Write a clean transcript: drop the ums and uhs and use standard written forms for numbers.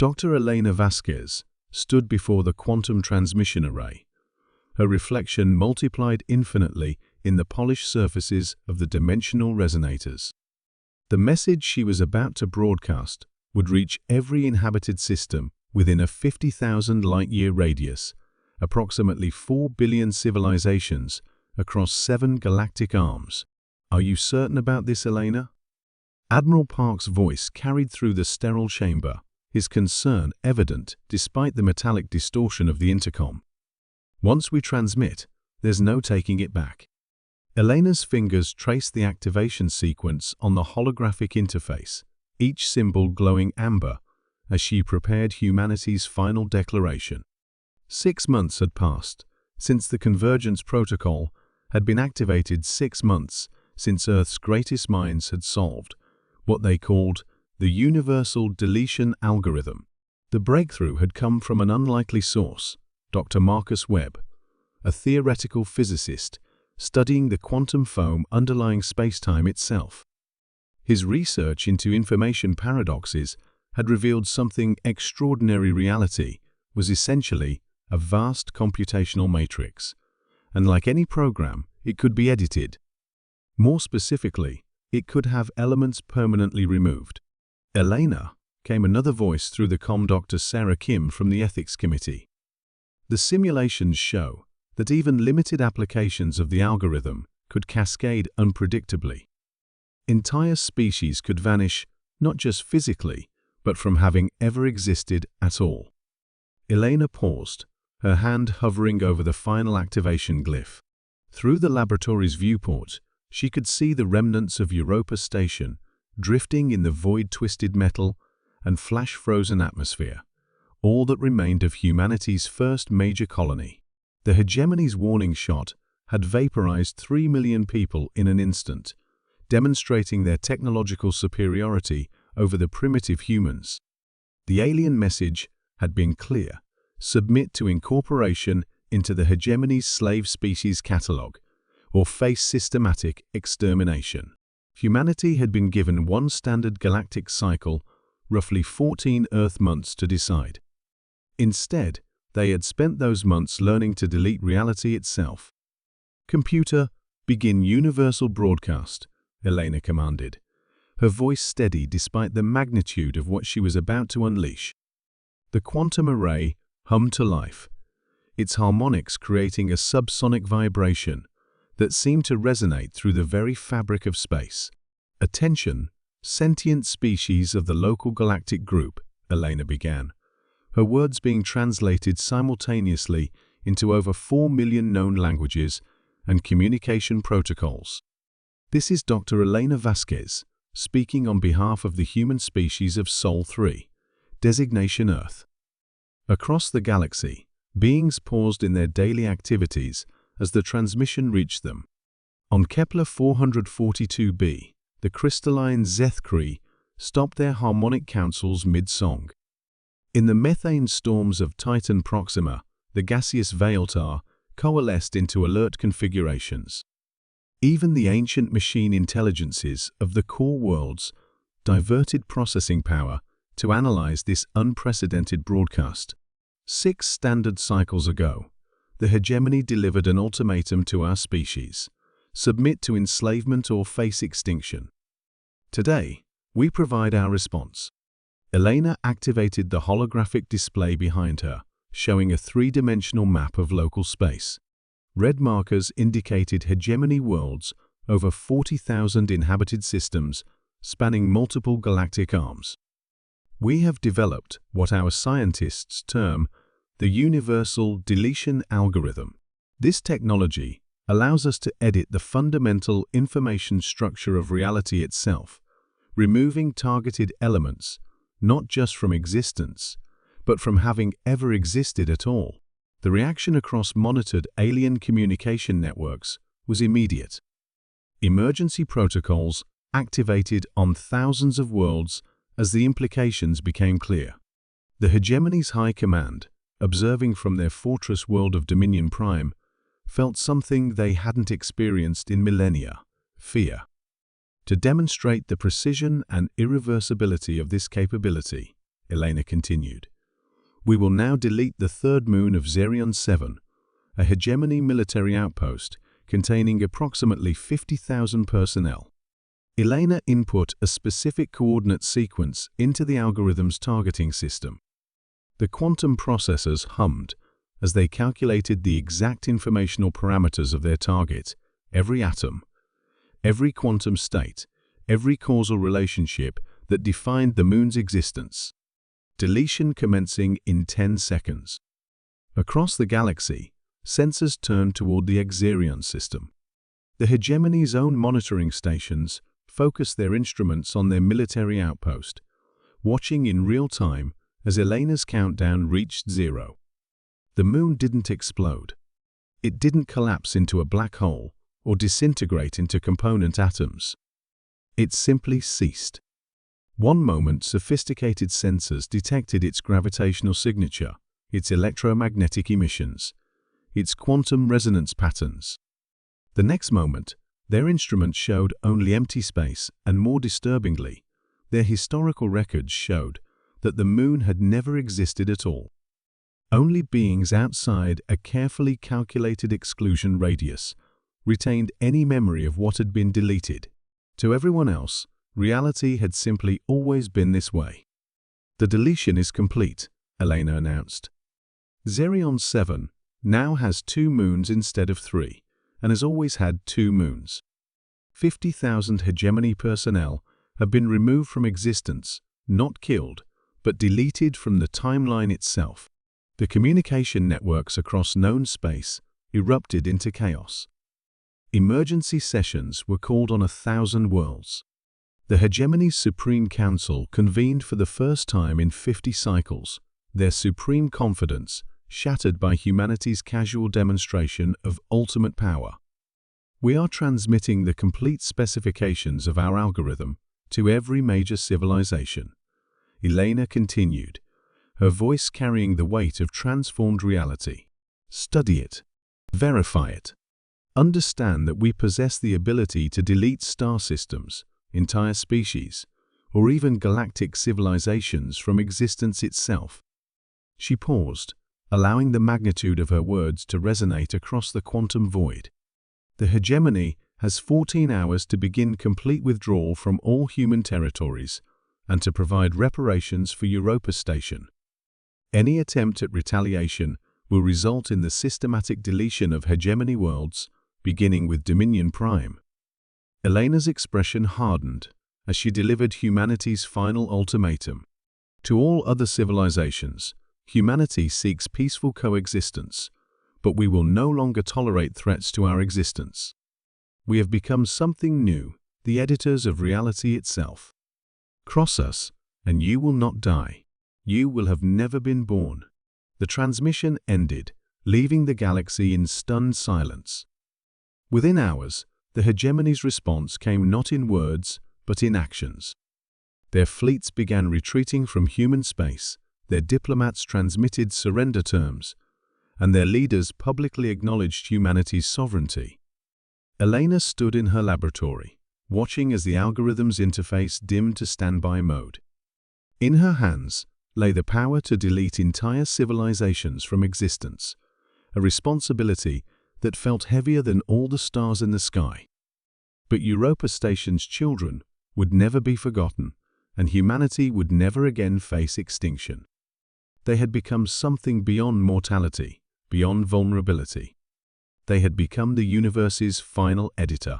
Dr. Elena Vasquez stood before the quantum transmission array, her reflection multiplied infinitely in the polished surfaces of the dimensional resonators. The message she was about to broadcast would reach every inhabited system within a 50,000 light-year radius, approximately 4 billion civilizations across 7 galactic arms. "Are you certain about this, Elena?" Admiral Park's voice carried through the sterile chamber, his concern evident despite the metallic distortion of the intercom. "Once we transmit, there's no taking it back." Elena's fingers traced the activation sequence on the holographic interface, each symbol glowing amber, as she prepared humanity's final declaration. 6 months had passed since the convergence protocol had been activated, 6 months since Earth's greatest minds had solved what they called the universal deletion algorithm. The breakthrough had come from an unlikely source, Dr. Marcus Webb, a theoretical physicist studying the quantum foam underlying spacetime itself. His research into information paradoxes had revealed something extraordinary. Reality was essentially a vast computational matrix, and like any program, it could be edited. More specifically, it could have elements permanently removed. "Elena," came another voice through the comm, Dr. Sarah Kim from the Ethics Committee. "The simulations show that even limited applications of the algorithm could cascade unpredictably. Entire species could vanish, not just physically, but from having ever existed at all." Elena paused, her hand hovering over the final activation glyph. Through the laboratory's viewport, she could see the remnants of Europa Station drifting in the void-twisted metal and flash-frozen atmosphere, all that remained of humanity's first major colony. The hegemony's warning shot had vaporized 3 million people in an instant, demonstrating their technological superiority over the primitive humans. The alien message had been clear: submit to incorporation into the hegemony's slave species catalog, or face systematic extermination. Humanity had been given one standard galactic cycle, roughly 14 Earth months, to decide. Instead, they had spent those months learning to delete reality itself. "Computer, begin universal broadcast," Elena commanded, her voice steady despite the magnitude of what she was about to unleash. The quantum array hummed to life, its harmonics creating a subsonic vibration that seemed to resonate through the very fabric of space. "Attention, sentient species of the local galactic group," Elena began, her words being translated simultaneously into over 4 million known languages and communication protocols. "This is Dr. Elena Vasquez, speaking on behalf of the human species of Sol 3, designation Earth." Across the galaxy, beings paused in their daily activities as the transmission reached them. On Kepler 442b, the crystalline Zethkri stopped their harmonic councils mid-song. In the methane storms of Titan Proxima, the gaseous Veiltar coalesced into alert configurations. Even the ancient machine intelligences of the core worlds diverted processing power to analyze this unprecedented broadcast. 6 standard cycles ago, the hegemony delivered an ultimatum to our species: submit to enslavement or face extinction. Today, we provide our response. Elena activated the holographic display behind her, showing a 3-dimensional map of local space. Red markers indicated hegemony worlds over 40,000 inhabited systems spanning multiple galactic arms. "We have developed what our scientists term the universal deletion algorithm. This technology allows us to edit the fundamental information structure of reality itself, removing targeted elements not just from existence, but from having ever existed at all." The reaction across monitored alien communication networks was immediate. Emergency protocols activated on thousands of worlds as the implications became clear. The hegemony's high command, observing from their fortress world of Dominion Prime, felt something they hadn't experienced in millennia: fear. To demonstrate the precision and irreversibility of this capability, Elena continued. We will now delete the third moon of Zerion 7, a hegemony military outpost containing approximately 50,000 personnel. Elena input a specific coordinate sequence into the algorithm's targeting system. The quantum processors hummed as they calculated the exact informational parameters of their target, every atom, every quantum state, every causal relationship that defined the moon's existence. Deletion commencing in 10 seconds. Across the galaxy, sensors turned toward the Xerion system. The hegemony's own monitoring stations focused their instruments on their military outpost, watching in real time as Elena's countdown reached 0. The moon didn't explode. It didn't collapse into a black hole or disintegrate into component atoms. It simply ceased. One moment, sophisticated sensors detected its gravitational signature, its electromagnetic emissions, its quantum resonance patterns. The next moment, their instruments showed only empty space, and more disturbingly, their historical records showed that the moon had never existed at all. Only beings outside a carefully calculated exclusion radius retained any memory of what had been deleted. To everyone else, reality had simply always been this way. The deletion is complete, Elena announced. Zerion 7 now has 2 moons instead of 3, and has always had 2 moons. 50,000 hegemony personnel have been removed from existence, not killed, but deleted from the timeline itself. The communication networks across known space erupted into chaos. Emergency sessions were called on 1,000 worlds. The hegemony's Supreme Council convened for the first time in 50 cycles, their supreme confidence shattered by humanity's casual demonstration of ultimate power. We are transmitting the complete specifications of our algorithm to every major civilization, Elena continued, her voice carrying the weight of transformed reality. Study it. Verify it. Understand that we possess the ability to delete star systems, entire species, or even galactic civilizations from existence itself. She paused, allowing the magnitude of her words to resonate across the quantum void. The hegemony has 14 hours to begin complete withdrawal from all human territories and to provide reparations for Europa Station. Any attempt at retaliation will result in the systematic deletion of hegemony worlds, beginning with Dominion Prime. Elena's expression hardened as she delivered humanity's final ultimatum. To all other civilizations, humanity seeks peaceful coexistence, but we will no longer tolerate threats to our existence. We have become something new, the editors of reality itself. Cross us, and you will not die. You will have never been born. The transmission ended, leaving the galaxy in stunned silence. Within hours, the hegemony's response came not in words, but in actions. Their fleets began retreating from human space, their diplomats transmitted surrender terms, and their leaders publicly acknowledged humanity's sovereignty. Elena stood in her laboratory, watching as the algorithm's interface dimmed to standby mode. In her hands lay the power to delete entire civilizations from existence, a responsibility that felt heavier than all the stars in the sky. But Europa Station's children would never be forgotten, and humanity would never again face extinction. They had become something beyond mortality, beyond vulnerability. They had become the universe's final editor.